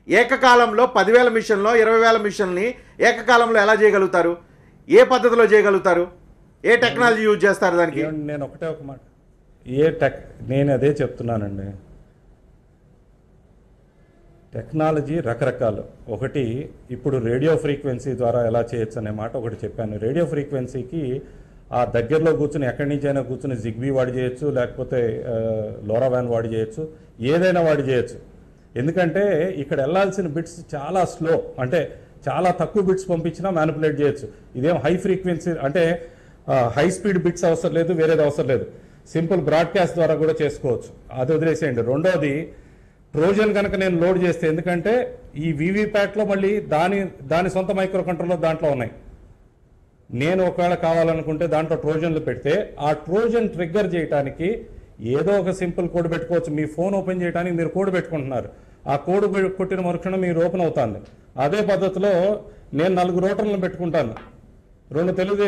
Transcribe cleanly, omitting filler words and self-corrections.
ఏకకాలంలో 10,000 మిషన్లో 20,000 మిషన్ని ఏకకాలంలో ఎలా చేయగలుగుతారు? ఏ పద్ధతిలో చేయగలుగుతారు? ఏ టెక్నాలజీ యూజ్ చేస్తారు దానికి? నేను ఒకటే ఒక మాట, నేను అదే చెప్తున్నానండి. టెక్నాలజీ రకరకాలు. ఒకటి ఇప్పుడు రేడియో ఫ్రీక్వెన్సీ ద్వారా ఎలా చేయొచ్చు అనే మాట ఒకటి చెప్పాను. రేడియో ఫ్రీక్వెన్సీకి ఆ దగ్గరలో కూర్చుని ఎక్కడి నుంచి అయినా కూర్చుని జిగ్బీ వాడి చేయొచ్చు, లేకపోతే లోరావాన్ వాడి చేయొచ్చు, ఏదైనా వాడి చేయొచ్చు. ఎందుకంటే ఇక్కడ వెళ్ళాల్సిన బిట్స్ చాలా స్లో, అంటే చాలా తక్కువ బిట్స్ పంపించినా మ్యానిపులేట్ చేయొచ్చు. ఇదేం హై ఫ్రీక్వెన్సీ అంటే హై స్పీడ్ బిట్స్ అవసరం లేదు, వేరేది అవసరం లేదు. సింపుల్ బ్రాడ్కాస్ట్ ద్వారా కూడా చేసుకోవచ్చు. అది వదిలేసేయండి. రెండోది, ట్రోజన్ కనుక నేను లోడ్ చేస్తే, ఎందుకంటే ఈ వీవీప్యాట్లో మళ్ళీ దాని సొంత మైక్రో కంట్రోలర్ దాంట్లో ఉన్నాయి. నేను ఒకవేళ కావాలనుకుంటే దాంట్లో ట్రోజన్లు పెడితే ఆ ట్రోజన్ ట్రిగ్గర్ చేయడానికి ఏదో ఒక సింపుల్ కోడ్ పెట్టుకోవచ్చు. మీ ఫోన్ ఓపెన్ చేయడానికి మీరు కోడ్ పెట్టుకుంటున్నారు, ఆ కోడ్ కొట్టిన మరుక్షణం మీరు ఓపెన్ అవుతుంది. అదే పద్ధతిలో నేను 4 రూటర్లను పెట్టుకుంటాను, 2 తెలుగు